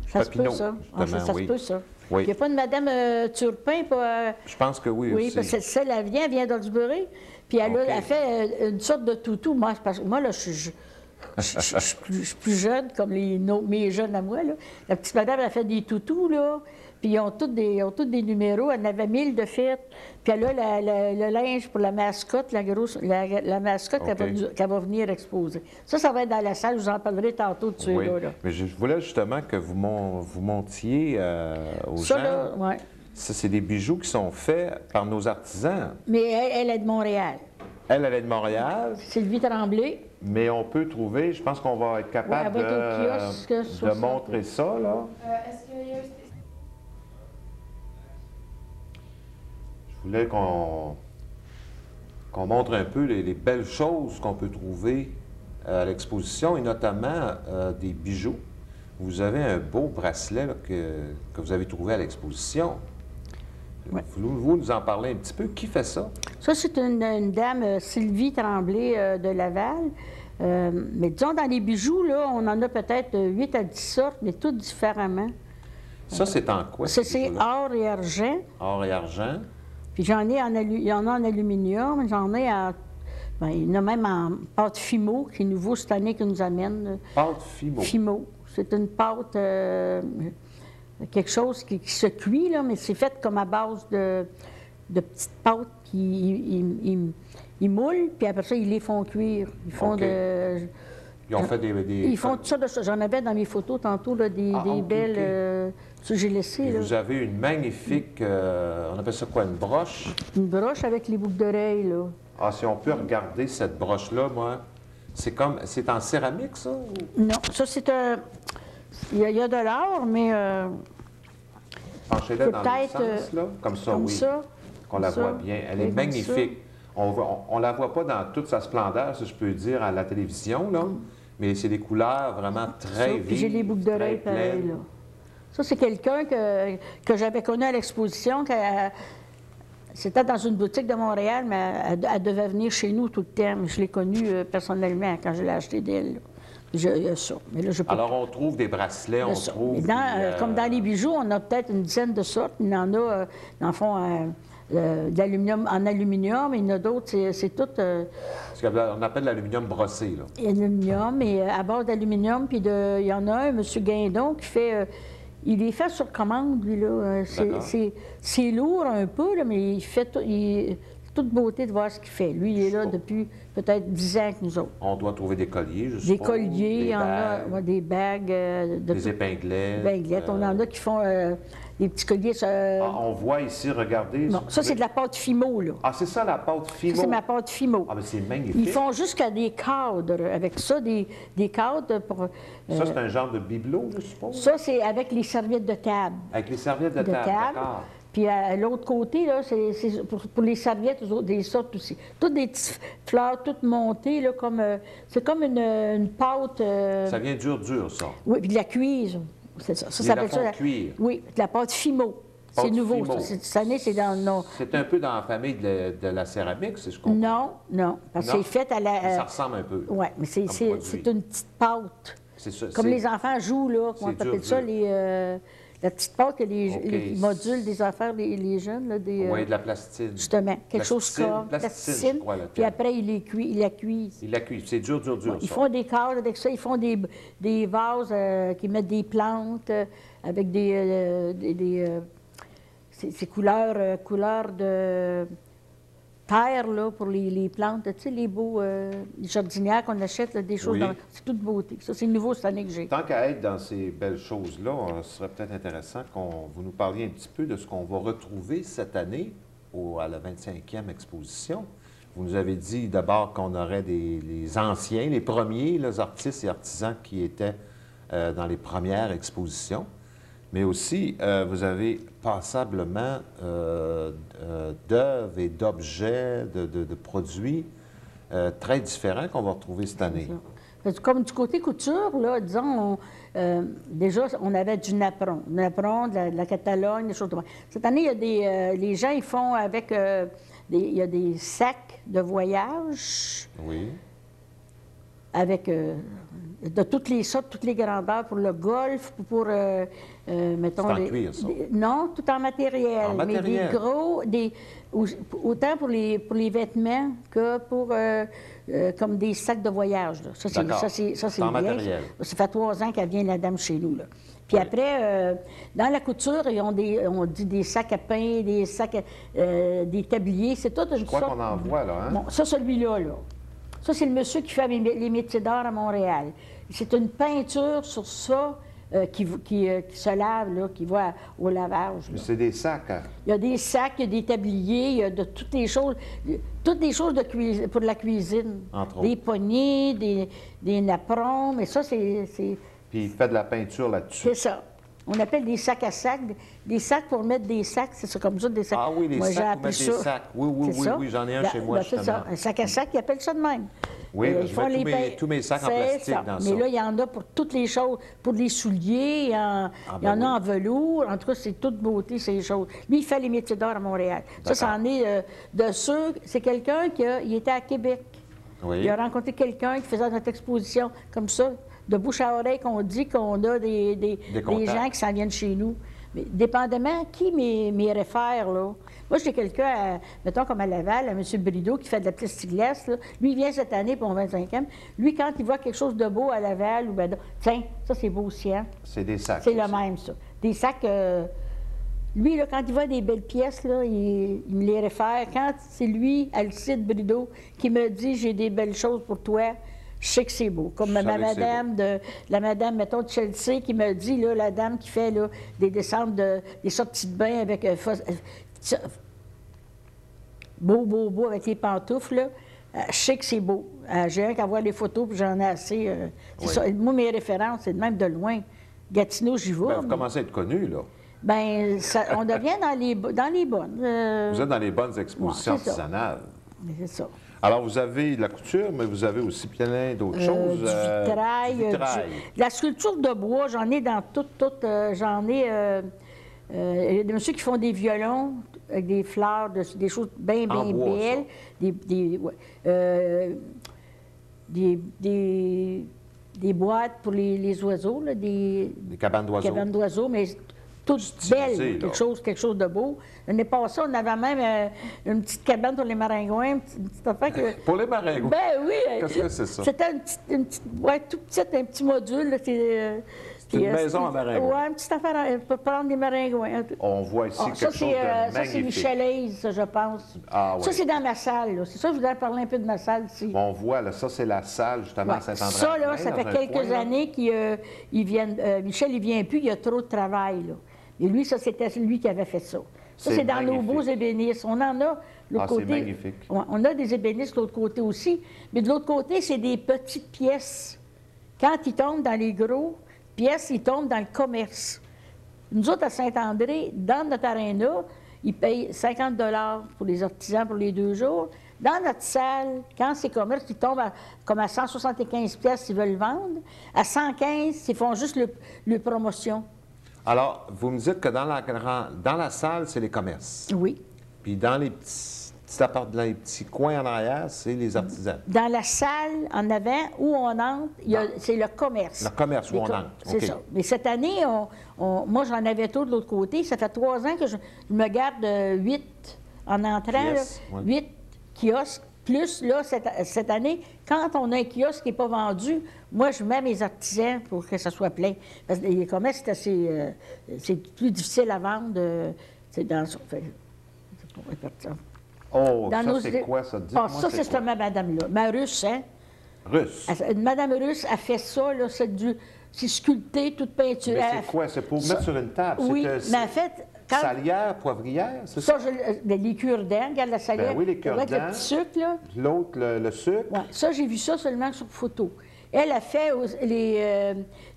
Ça se peut, Papineau, ça. Ah, justement, ça oui. se peut, ça. Oui. Il n'y a pas de Madame Turpin, pas... Je pense que oui, Oui, aussi. parce que celle, elle vient d'Oxbury, puis elle, OK. elle fait une sorte de toutou. Moi, là, je suis plus jeune, comme mes jeunes à moi, là. La petite madame, elle fait des toutous, là, puis ils ont tous des numéros. Elle en avait 1000 de fêtes. Puis elle a le linge pour la mascotte, la mascotte OK. qu'elle va venir exposer. Ça va être dans la salle, je vous en parlerai tantôt de Oui, celui-là. Là. mais je voulais justement que vous montiez aux Ça, gens. là, oui. Ça, c'est des bijoux qui sont faits par nos artisans. Mais elle est de Montréal. Elle est de Montréal, Sylvie Tremblay. mais on peut trouver, je pense qu'on va être capable Ouais, elle va être au kiosque, de 60. montrer ça, là. Est-ce qu'il y a Je voulais qu'on montre un peu les belles choses qu'on peut trouver à l'exposition, et notamment des bijoux. Vous avez un beau bracelet là, que vous avez trouvé à l'exposition. Ouais. Vous nous en parlez un petit peu. Qui fait ça? Ça, c'est une dame, Sylvie Tremblay de Laval. Mais disons, dans les bijoux, là, on en a peut-être 8 à 10 sortes, mais toutes différemment. Ça, c'est en quoi? Ça, ces c'est bijoux-là? or et argent. Or et argent. Puis il y en a en aluminium, j'en ai en... Ben, il y en a même en pâte Fimo, qui est nouveau cette année, qui nous amène. Pâte Fimo. Fimo. C'est une pâte, quelque chose qui se cuit, là, mais c'est fait comme à base de petites pâtes qui ils moulent, puis après ça, ils les font cuire. Ils font OK. de... Ils ont fait des... Ils font tout ça, j'en avais dans mes photos tantôt, là, des OK, belles... ça, j'ai laissé, Et là. vous avez une magnifique... on appelle ça quoi? Une broche? Une broche avec les boucles d'oreilles, là. Ah, si on peut regarder cette broche-là, moi... C'est en céramique, ça? ou- Non, ça, c'est un... Il y a de l'or, mais... Penchez-la dans l'autre peut-être, sens, là. Comme ça, comme oui. ça. Qu'on la comme voit ça. bien. Elle est Comme magnifique. On la voit pas dans toute sa splendeur, si je peux dire, à la télévision, là. Mais c'est des couleurs vraiment ça. très Puis j'ai vives, les boucles très d'oreilles pareilles, pleines. là. Ça, c'est quelqu'un que j'avais connu à l'exposition. C'était dans une boutique de Montréal, mais elle devait venir chez nous tout le temps. Mais je l'ai connue personnellement quand je l'ai acheté d'elle. Là. Il y a ça. Mais là, je peux Alors, on trouve des bracelets, Il y a on ça. trouve... Mais comme dans les bijoux, on a peut-être une dizaine de sortes. Il y en a, dans le fond, d'aluminium en aluminium. Il y en a d'autres, c'est tout Ce qu'on appelle l'aluminium brossé, là. aluminium, et à base d'aluminium. Puis il y en a un, M. Guindon, qui fait... il les fait sur commande, lui, là. D'accord. C'est lourd un peu, là, mais il fait tout... toute beauté de voir ce qu'il fait. Lui, il est là depuis peut-être 10 ans que nous autres. On doit trouver des colliers, je Des suppose. colliers, il y en a bagues, ouais, des bagues... des épinglettes. Baguettes. On en a qui font des petits colliers... On voit ici, regardez. Non, ça, c'est de la pâte Fimo, là. Ah, c'est ça, la pâte Fimo. Ça, c'est ma pâte Fimo. Ah, mais c'est magnifique. Ils font jusqu'à des cadres avec ça, des cadres pour... Ça, c'est un genre de bibelot, je suppose? ça, c'est avec les serviettes de table. Avec les serviettes de table, d'accord. Puis à l'autre côté, là, c'est pour les serviettes, eux autres, des sortes aussi. Toutes des petites fleurs, toutes montées, là, comme... c'est comme une pâte... Ça vient dur, ça. Oui, puis de la cuise. C'est ça. Ils la font cuire. Oui, de la pâte Fimo. C'est Pâte nouveau, Fimo. ça. Cette année, c'est dans nos... C'est un peu dans la famille de la céramique, si je comprends. Non, parce que Non. c'est fait à Mais ça la... ressemble un peu. Oui, mais c'est produit. une petite pâte. C'est ça. Comme c'est- les enfants jouent, là, comment on c'est appelle dur, ça, dur. La petite pâte que les OK. modules des affaires, les jeunes, là, Oui, de la plastine. justement, quelque chose comme Plasticine, je crois, le puis terme. après, ils la cuisent. Ils la cuisent. C'est dur, dur, dur, Ils ça. font des cadres avec ça, ils font des vases qui mettent des plantes avec ces couleurs de terre là, pour les plantes. Tu sais, les beaux les jardinières qu'on achète, là, des choses, Oui. c'est toute beauté. Ça, c'est le nouveau cette année que j'ai. Tant qu'à être dans ces belles choses-là, ce serait peut-être intéressant qu'on vous nous parliez un petit peu de ce qu'on va retrouver cette année à la 25e exposition. Vous nous avez dit d'abord qu'on aurait les anciens, les premiers, les artistes et artisans qui étaient dans les premières expositions, mais aussi vous avez passablement d'œuvres et d'objets, de produits très différents qu'on va retrouver cette année. Comme du côté couture, là, disons, déjà, on avait du napperon. De la Catalogne, des choses comme ça. Cette année, il y a les gens, ils font avec... il y a des sacs de voyage Oui. avec de toutes les sortes, toutes les grandeurs pour le golf, mettons... C'est en cuir, ça? Non, tout en matériel. En Mais matériel. des gros, autant pour les vêtements que pour comme des sacs de voyage. Là. D'accord. Ça, c'est En bien. matériel. Ça fait 3 ans qu'elle vient, la dame, chez nous. Là. Puis après, dans la couture, ils ont on dit des sacs à pain, des sacs, des tabliers. C'est tout une Je crois sorte... qu'on en voit, là, hein? Bon, ça, celui-là, là. Ça, c'est le monsieur qui fait les métiers d'art à Montréal. C'est une peinture sur ça qui se lave, là, qui va au lavage. Mais Là. c'est des sacs, hein? Il y a des sacs, il y a des tabliers, il y a de toutes les choses de pour la cuisine. Entre Des autres. poignées, des napperons, mais ça, c'est Puis il fait de la peinture là-dessus. ça. On appelle des sacs à sacs, des sacs pour mettre des sacs, c'est ça comme ça, des sacs. Ah oui, les Moi, j'ai sacs pour appris mettre des ça. sacs. Oui, C'est ça. j'en ai un chez moi, C'est justement. ça, un sac à sac, ils appellent ça de même. Oui, Ils je font mets les tous mes sacs en C'est plastique ça. dans Mais ça. là, il y en a pour toutes les choses, pour les souliers, il y en ben a en velours. En tout cas, c'est toute beauté, ces choses. Lui, il fait les métiers d'art à Montréal. Ça, D'accord. c'en est de ceux... C'est quelqu'un il était à Québec. Oui. Il a rencontré quelqu'un qui faisait notre exposition comme ça, de bouche à oreille, qu'on dit qu'on a des contacts. gens qui s'en viennent chez nous. Mais dépendamment qui m'y réfère, là. Moi, j'ai quelqu'un, mettons comme à Laval, M. Brideau, qui fait de la plexiglas, là. Lui, il vient cette année pour mon 25e. Lui, quand il voit quelque chose de beau à Laval, ou tiens, ça, c'est beau aussi, hein? C'est des sacs. C'est le aussi. même, ça. Des sacs... lui, là, quand il voit des belles pièces, là, il me les réfère. Quand c'est lui, Alcide Brideau, qui me dit « J'ai des belles choses pour toi », je sais que c'est beau. Comme Je savais que la madame, mettons, de Chelsea, qui me dit, là, la dame qui fait là, des descentes, des sorties de bain avec beau, avec les pantoufles, là. Je sais que c'est beau. J'ai un qu'à voir les photos, puis j'en ai assez. C'est Oui. ça. Moi, mes références, c'est de même de loin. Gatineau, j'y vais. Ben, vous mais- commencez à être connu, là. ben, on devient dans les bonnes. Vous êtes dans les bonnes expositions Ouais, c'est ça. artisanales. C'est ça. Alors, vous avez de la couture, mais vous avez aussi plein d'autres choses. Du vitrail. du vitrail. De la sculpture de bois, j'en ai dans toutes. J'en ai. Il y a des messieurs qui font des violons avec des fleurs, des choses bien, En bien bois, belles. Des boîtes pour les oiseaux, là, des Des cabanes d'oiseaux. cabanes d'oiseaux, mais toutes Stylisées, belles, là. quelque chose de beau. L'année passée, on avait même une petite cabane pour les maringouins, une petite affaire que... Pour les maringouins. Ben oui! Qu'est-ce que c'est ça? C'était une petite boîte toute petite, un petit module. Là, C'est une maison à maringouins. Oui, une petite affaire pour prendre des maringouins. On voit ici Ah, quelque chose de ça, c'est magnifique. Michel Hayes, ça, je pense. Ah, Ça, oui. c'est dans ma salle. là. C'est ça, je voudrais parler un peu de ma salle ici. On voit, là, ça, c'est la salle, justement, Ouais. à Saint-André. Ça, là, ça fait quelques années qu'il vient. Michel, il vient plus, il y a trop de travail, là. Et lui, ça, c'était lui qui avait fait ça. Ça, C'est c'est dans nos magnifique. beaux ébénistes. On en a de l'autre Ah, c'est côté. magnifique. Ouais, on a des ébénistes de l'autre côté aussi. Mais de l'autre côté, c'est des petites pièces. Quand ils tombent dans les gros pièces, ils tombent dans le commerce. Nous autres, à Saint-André, dans notre aréna, ils payent 50 pour les artisans pour les 2 jours. Dans notre salle, quand c'est commerce, ils tombent comme à 175 pièces s'ils veulent vendre. À 115, ils font juste le promotion. Alors, vous me dites que dans la salle, c'est les commerces. Oui. Puis dans les petits à part de les petits coins en arrière, c'est les artisans. Dans la salle en avant où on entre, c'est le commerce. Le commerce où on entre. C'est OK. ça. Mais cette année, moi, j'en avais tout de l'autre côté. Ça fait 3 ans que je me garde 8 en entrant, Yes, là, ouais. 8 kiosques. Plus, là, cette année, quand on a un kiosque qui n'est pas vendu, moi, je mets mes artisans pour que ça soit plein. Parce que les commerces, c'est assez... c'est plus difficile à vendre. C'est dans... Fait, c'est pour répartir. Oh, Dans ça, nos- c'est quoi, ça? Dites-moi, Ah, ça, c'est quoi? cette madame-là. Ma russe, hein? Russe. Une madame russe a fait ça, là, c'est sculpté, toute peinture. Mais c'est quoi? C'est pour mettre sur une table? Oui, C'est, mais en fait, quand... salière, poivrière, c'est ça? Ça, les cure-dents, regarde la salière. Ben oui, les avec le cure-dents. petit sucre, là. L'autre, le sucre. Ouais, ça, j'ai vu ça seulement sur photo. Elle a fait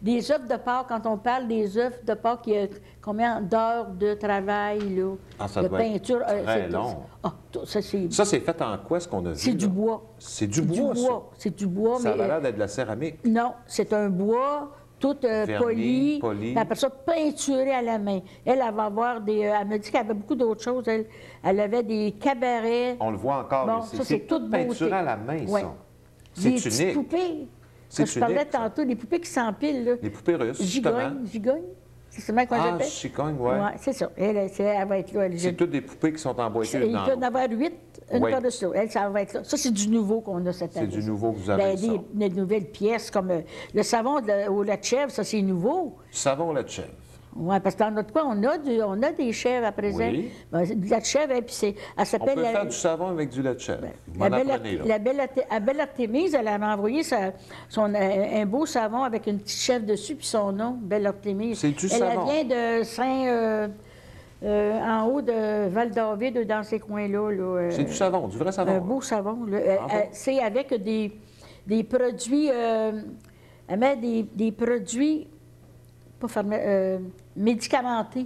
des œufs de Pâques, quand on parle des œufs de Pâques, il y a combien d'heures de travail, là, Ah, ça de doit être peinture. très long. Ah, ça, c'est fait en quoi, ce qu'on a vu? c'est du là? bois. C'est du bois, ça? C'est du bois, Ça mais... a l'air d'être de la céramique. Non, c'est un bois tout Vernis, poli, poli. puis après ça, peinturé à la main. Elle va avoir des... elle m'a dit qu'elle avait beaucoup d'autres choses. Elle avait des cabarets. On le voit encore. Bon, mais ça, c'est toute peinturé beauté. à la main, Ouais. ça. Des C'est petites unique. poupées. C'est Je parlais unique, ça. tantôt, des poupées qui s'empilent, là. Les poupées russes, justement. Gigogne. C'est seulement qu'on Ah, j'appelle. chicogne, oui. Ouais, c'est ça. Elle va être là. C'est toutes des poupées qui sont emboîtées Il dans peut en l'autre. avoir 8, une Oui. par-dessus l'autre. Elle, ça va être là. Ça, c'est du nouveau qu'on a cette C'est année. du ça. nouveau que vous avez, ça. Des nouvelles pièces, comme le savon au lait de chèvre, ça, c'est nouveau. Savon lait de chèvre. Oui, parce que dans notre coin, on a des chèvres à présent. Oui. Ben, du lait de chèvre, et puis elle On s'appelle... peut faire du savon avec du lait de chèvre. Vous m'en La belle, apprenez, là. la belle Artémise, elle m'a envoyé un beau savon avec une petite chèvre dessus, puis son nom, Belle Artémise. C'est du elle savon. Elle vient de en haut de Val-David, dans ces coins-là. Là, C'est du savon, du vrai savon. un beau savon. Là. Ah bon? C'est avec des produits... elle met des produits pas médicamentés.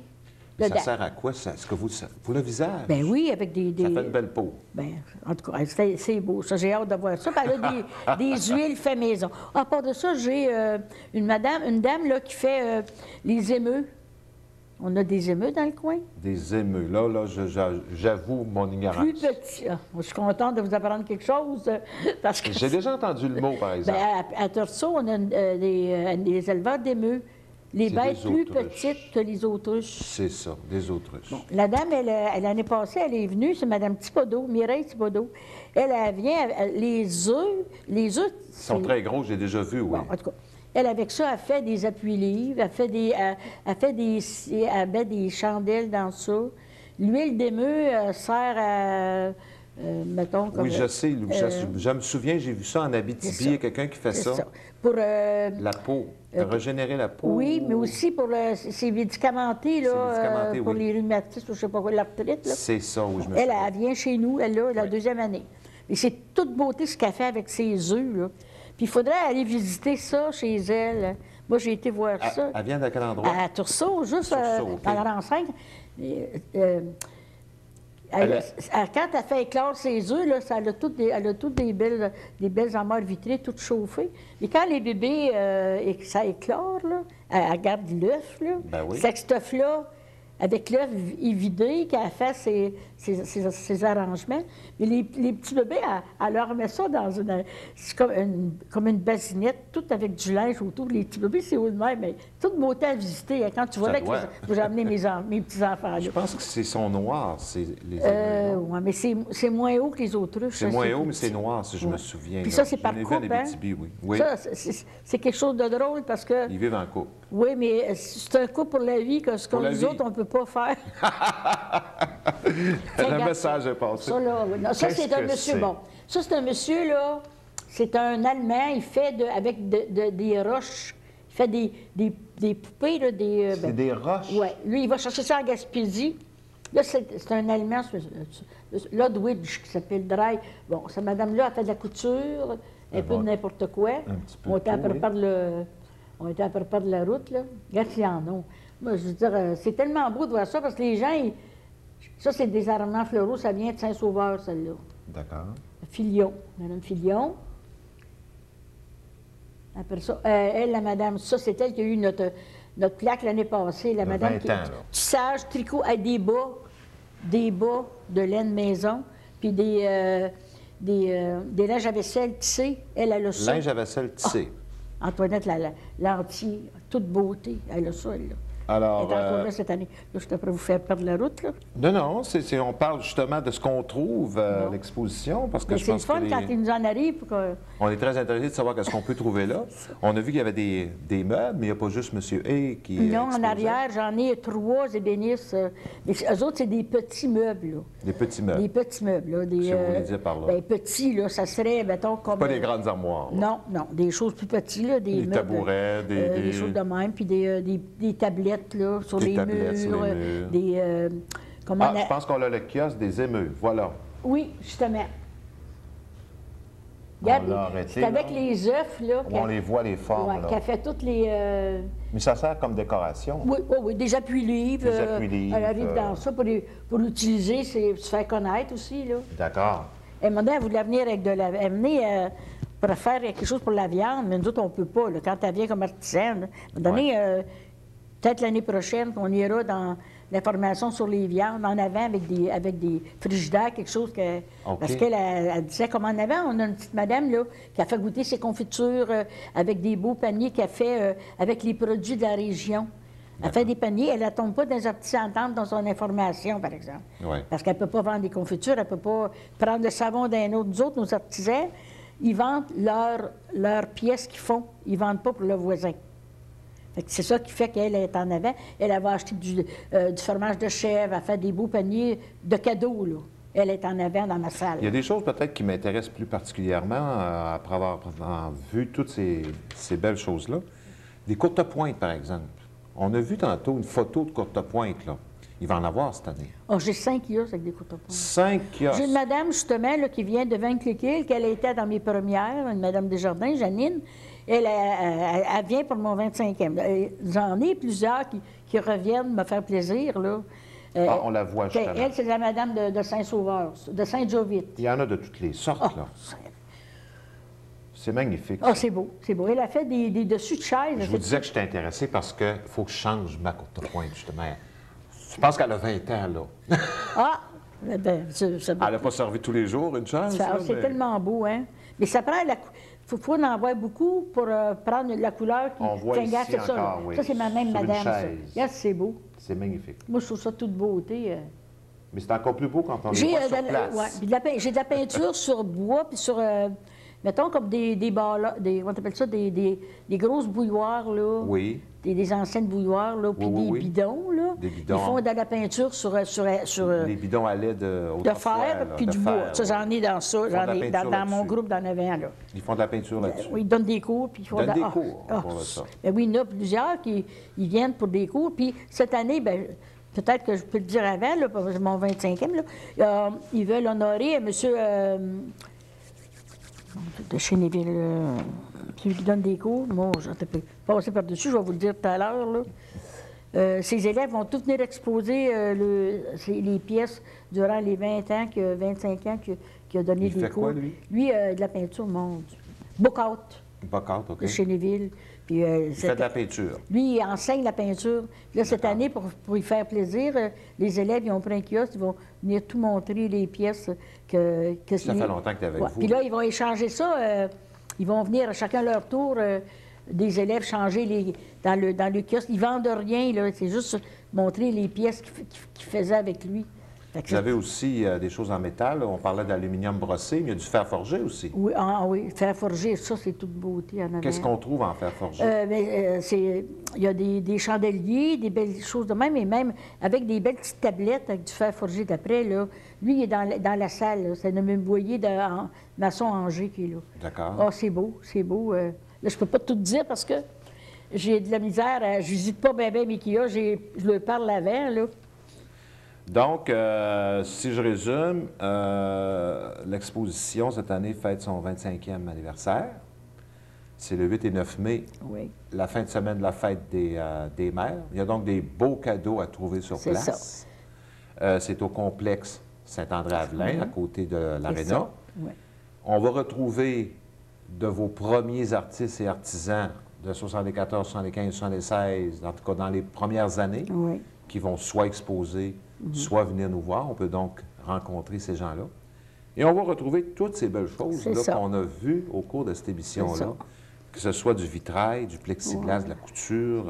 Ça dedans. sert à quoi, ça? Est-ce que pour le visage? Ben oui, avec des... Ça fait une belle peau. Ben, en tout cas, c'est beau, ça. J'ai hâte de voir ça. Puis elle a des huiles fait maison. À part de ça, j'ai une dame là, qui fait les émeux. On a des émeux dans le coin. Des émeux. Là, j'avoue mon ignorance. Plus petits. Ah, je suis contente de vous apprendre quelque chose. Parce que J'ai déjà entendu le mot, par exemple. ben, à Torso, on a des éleveurs d'émeux. Les C'est bêtes des plus autruches. petites que les autruches. C'est ça, des autruches. La dame, l'année passée, elle est venue, c'est Mme Thibodeau, Mireille Thibodeau. Elle vient, les œufs... Ils sont très gros, j'ai déjà vu, oui. Bon, en tout cas, elle, avec ça, elle fait des appuis-livres, elle met des chandelles dans ça. L'huile d'émeu sert à, mettons... Comme, Oui, je sais. Je me souviens, j'ai vu ça en Abitibi. c'est Il y a ça. quelqu'un qui fait c'est ça. Pour... La peau. Régénérer la peau. oui, mais aussi pour c'est médicamenté, là, C'est médicamenté, pour oui. les rhumatismes, ou je sais pas quoi, l'arthrite. là. C'est ça, oui, je me Elle, souviens. elle vient chez nous, elle, là, la deuxième année. Et c'est toute beauté ce qu'elle fait avec ses œufs, là. Puis il faudrait aller visiter ça chez elle. Moi, j'ai été voir ça. Elle vient de quel endroit? À Tursault, juste Tursault, OK. dans la rang 5. Quand elle fait éclore ses œufs, là, elle a toutes des belles armoires vitrées, toutes chauffées. Et quand les bébés, ça éclore, là, elle garde l'œuf, là. Ben oui. C'est avec cet œuf-là, avec l'œuf évidé, qu'elle fait ses arrangements. Mais les petits bébés, elle leur met ça dans c'est comme une basinette, tout avec du linge autour. Les petits bébés, c'est haut de même, mais toute beauté à visiter. Quand tu vois là, doit. j'ai amené mes petits-enfants là. Je pense que c'est son noir, c'est les émeux, non? Oui, mais c'est moins haut que les autruches. C'est ça, moins haut, tout mais c'est petit. noir, si je Ouais. me souviens. Puis là. ça, c'est par Je l'ai vu en couple, hein? Abitibi, oui. Oui, Ça, c'est quelque chose de drôle parce que, ils vivent en couple. oui, mais c'est un coup pour la vie que ce que Pour la nous vie. autres, on ne peut pas faire. Le Regarde message est passé. Ça, là, oui. Non, ça, Qu'est-ce c'est un que monsieur, c'est? bon. Ça, c'est un monsieur, là, c'est un Allemand, il fait avec des roches, il fait des poupées, là, C'est des roches? oui, lui, il va chercher ça en Gaspésie. Là, c'est un Allemand, Ludwig, qui s'appelle Drey. Bon, cette madame-là a fait de la couture, un peu de n'importe quoi. Un petit peu On de était à tout, oui. on était à propos de la route, là. Regarde s'il y en a. Moi, je veux dire, c'est tellement beau de voir ça, parce que les gens, ça, c'est des ornements floraux, ça vient de Saint-Sauveur, celle-là. D'accord. Filion, Madame Filion. Après ça, elle, la madame, ça, c'est elle qui a eu notre plaque l'année passée, la Il y a madame 20 qui ans, là. tissage, tricot, avec des bas de laine maison. puis des linges à vaisselle tissés. Elle a ça. Linge à vaisselle tissé. Antoinette, la lentille, toute beauté, elle a ça, elle, là. Alors, Elle est encore là cette année. Là, je suis après vous faire perdre la route, là. non, on parle justement de ce qu'on trouve à l'exposition, parce que Mais je c'est le pense fun que quand il nous en arrive. on est très intéressés de savoir qu'est-ce qu'on peut trouver là. On a vu qu'il y avait des meubles, mais il n'y a pas juste M. Hay qui Non, en exposait. arrière, j'en ai 3 ébénistes. Mais eux autres, c'est des petits meubles, là. Des petits meubles. Des petits meubles, là. Qu'est-ce que vous voulez dire par là? Bien, petits, là, ça serait, mettons, comme... Pas des grandes armoires. Là. Non, des choses plus petites, là, des Des meubles, tabourets, des choses de même, puis des tablettes, là, sur les tablettes sur les murs. des... comment Ah, je pense qu'on a le kiosque des émeux, voilà. Oui, justement. On l'a Regarde, arrêté, c'est avec là. les œufs, là. Où on les voit, les formes, Ouais, là. qui a fait toutes les... Mais ça sert comme décoration. Oui, des appuis-livres. Des appuis-livres, Elle arrive dans ça pour l'utiliser, c'est se faire connaître aussi, là. D'accord. Elle m'a dit, elle voulait venir avec de la... Elle venait pour faire quelque chose pour la viande, mais nous autres, on ne peut pas, là, quand elle vient comme artisane. À un moment donné, peut-être l'année prochaine, qu'on ira dans l'information sur les viandes en avant avec des frigidaires, quelque chose que... OK. Parce qu'elle elle disait, comme en avant, on a une petite madame, là, qui a fait goûter ses confitures avec des beaux paniers qu'elle fait avec les produits de la région. Elle fait des paniers, elle ne tombe pas dans les artisans dans son information, par exemple. Oui. Parce qu'elle ne peut pas vendre des confitures, elle ne peut pas prendre le savon d'un autre. Nous autres, nos artisans, ils vendent leurs pièces qu'ils font. Ils ne vendent pas pour le voisin. C'est ça qui fait qu'elle est en avant. Elle va acheter du fromage de chèvre, elle fait des beaux paniers de cadeaux, là. Elle est en avant dans ma salle. Il y a des choses peut-être qui m'intéressent plus particulièrement après avoir vu toutes ces belles choses-là. Des courtes pointes, par exemple. On a vu tantôt une photo de courte pointe, là. Il va en avoir cette année. Oh, j'ai 5 kiosques avec des couteaux points. 5 kiosques. J'ai une madame, justement, là, qui vient de Vaincliquil, qu'elle était dans mes premières, une madame Desjardins, Janine. Elle vient pour mon 25e. J'en ai plusieurs qui reviennent me faire plaisir, là. On la voit justement. Elle, c'est la madame de Saint-Sauveur, de Saint-Jovite. Il y en a de toutes les sortes, là. C'est magnifique. Ah, c'est beau, c'est beau. Elle a fait des dessus de chaises. Je vous disais que j'étais intéressé parce qu'il faut que je change ma courte pointe, justement. Je pense qu'elle a 20 ans, là. Ah! Ben, Elle n'a pas servi tous les jours, une chaise. c'est tellement beau, hein? Mais ça prend la... Il faut en avoir beaucoup pour prendre la couleur qui... On voit ici regarde, c'est ça, là. encore, oui. Ça, c'est ma même Sur une madame, ça. chaise. Regarde, c'est beau. C'est magnifique. Moi, je trouve ça toute beauté. Mais c'est encore plus beau quand on les J'ai voit sur place. ouais, puis j'ai de la peinture sur bois, puis sur... mettons, comme des balles, comment t'appelles ça, des grosses bouilloires, là. Oui. Des anciennes bouilloires, là, puis Oui, des oui. bidons, là. Des bidons. Ils font de la peinture sur Les bidons à lait de fer, puis du bois. Ça, j'en ai dans ça. Ils font de la J'en ai peinture dans mon là-dessus. groupe d'en avant, là. Ils font de la peinture là-dessus. Oui, ils donnent des cours, puis ils font Ils donnent de des la... cours pour ça. Ben oui, il y en a plusieurs qui viennent pour des cours. Puis cette année, ben peut-être que je peux le dire avant, là, parce que c'est mon 25e, là, ils veulent honorer M. de Chénéville, celui qui donne des cours. Moi, je vais passer par-dessus, je vais vous le dire tout à l'heure, là. Ces élèves vont tous venir exposer les pièces durant les 20 ans, 25 ans qu'il a donné Il des fait cours. quoi, lui? Lui, de la peinture, mon Dieu. Book-out Bocard, OK. de Chénéville. Puis, Il fait de la peinture. lui, il enseigne la peinture. Là, cette année, pour y faire plaisir, les élèves, ils ont pris un kiosque, ils vont venir tout montrer les pièces que Ça fait longtemps que tu es avec vous. Puis là, ils vont échanger ça. Ils vont venir à chacun leur tour, des élèves changer dans le kiosque. Ils vendent rien, là. C'est juste montrer les pièces qu'ils faisaient avec lui. Fait que Vous avez aussi des choses en métal. Là. On parlait d'aluminium brossé, mais il y a du fer forgé aussi. Oui, oui, fer forgé, ça, c'est toute beauté en avant. Qu'est-ce qu'on trouve en fer forgé? Il y a des chandeliers, des belles choses de même, et même avec des belles petites tablettes avec du fer forgé d'après. Là. Lui, il est dans la salle. Là. C'est le même boyer de Maçon Angers qui est là. D'accord. Ah, c'est beau, c'est beau. Là, je peux pas tout dire parce que j'ai de la misère. Je visite pas bien mes kiosques, je leur parle avant, là. Donc, si je résume, l'exposition cette année fête son 25e anniversaire. C'est le 8 et 9 mai, Oui. la fin de semaine de la fête des mères. Il y a donc des beaux cadeaux à trouver sur C'est place. C'est au complexe Saint-André-Avelin, à côté de l'Aréna. Oui. On va retrouver de vos premiers artistes et artisans de 74, 75, 76, en tout cas dans les premières années, Oui. qui vont soit exposer, soit venir nous voir. On peut donc rencontrer ces gens-là. Et on va retrouver toutes ces belles choses C'est là, ça. qu'on a vues au cours de cette C'est émission-là. ça. Que ce soit du vitrail, du plexiglas, de la couture,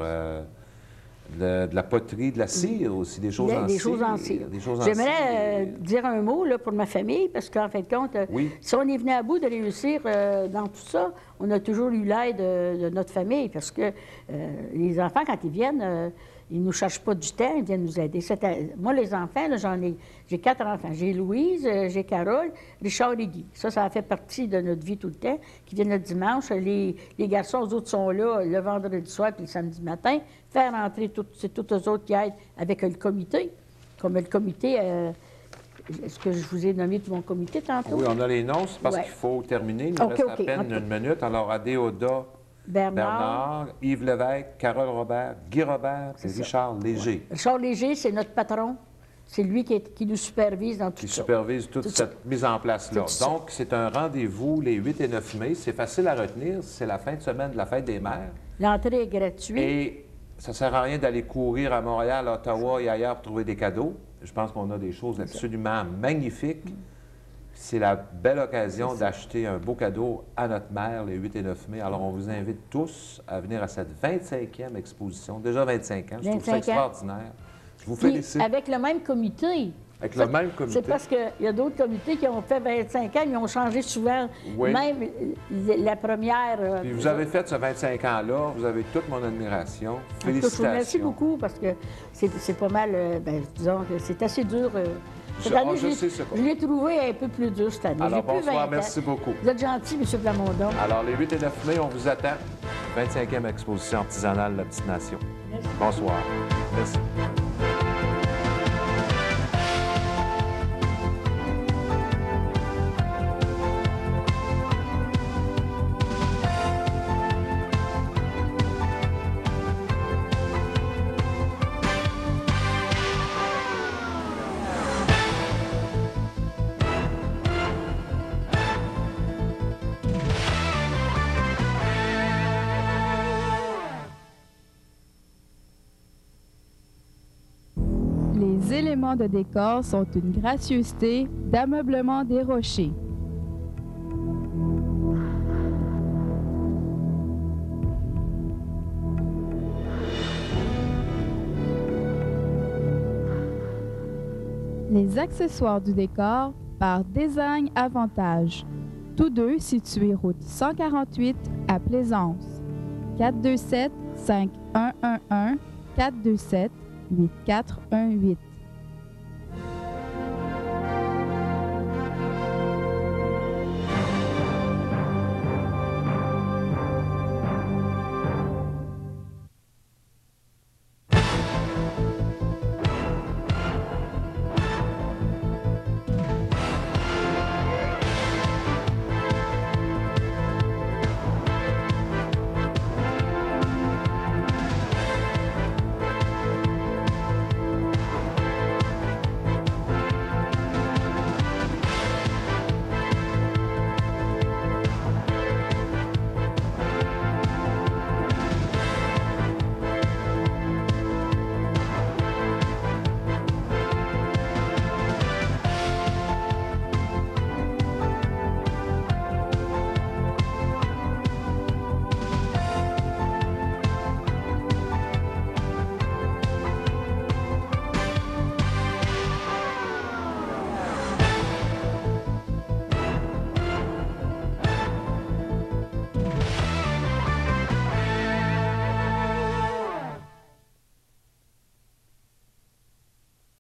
de la poterie, de la cire aussi, des choses en Des cire. choses en cire. Des choses en J'aimerais cire. dire un mot là, pour ma famille, parce qu'en fin de compte, Oui. si on est venu à bout de réussir dans tout ça, on a toujours eu l'aide de notre famille, parce que les enfants, quand ils viennent, ils ne nous cherchent pas du temps, ils viennent nous aider. Moi, les enfants, là, j'ai 4 enfants. J'ai Louise, j'ai Carole, Richard et Guy. Ça a fait partie de notre vie tout le temps, qui viennent le dimanche. Les garçons, eux autres, sont là le vendredi soir puis le samedi matin. Faire entrer, c'est tous eux autres qui aident avec le comité. Comme le comité, est-ce que je vous ai nommé tout mon comité tantôt? Oui, on a les noms, c'est parce Ouais. qu'il faut terminer. Il nous reste à peine une minute. Alors, Adéoda, Bernard, Yves Lévesque, Carole Robert, Guy Robert et Richard Léger. Richard Léger, c'est notre patron. C'est lui qui nous supervise dans tout Qui ça. supervise toute cette mise en place-là. Tout ça. Donc, c'est un rendez-vous les 8 et 9 mai. C'est facile à retenir. C'est la fin de semaine de la fête des mères. L'entrée est gratuite. Et ça ne sert à rien d'aller courir à Montréal, à Ottawa et ailleurs pour trouver des cadeaux. Je pense qu'on a des choses absolument magnifiques. C'est la belle occasion d'acheter un beau cadeau à notre mère les 8 et 9 mai. Alors, on vous invite tous à venir à cette 25e exposition. Déjà 25 ans, je trouve ça 25 ans. extraordinaire. Je vous Puis, félicite. avec le même comité. Avec le même comité. C'est parce qu'il y a d'autres comités qui ont fait 25 ans, ils ont changé souvent. Oui. Même la première. Puis vous avez fait ce 25 ans-là, vous avez toute mon admiration. Félicitations. Merci beaucoup parce que c'est pas mal, disons que c'est assez dur. Cette année, je l'ai trouvé un peu plus dur cette année. Alors, J'ai plus 20 bonsoir, ans. merci beaucoup. Vous êtes gentil, M. Plamondon. Alors, les 8 et 9 mai, on vous attend. 25e exposition artisanale de la Petite Nation. Merci. Bonsoir. Merci. Les éléments de décor sont une gracieuseté d'Ameublement des Rochers. Les accessoires du décor par Design Avantage. Tous deux situés route 148 à Plaisance. 427-5111, 427-8418.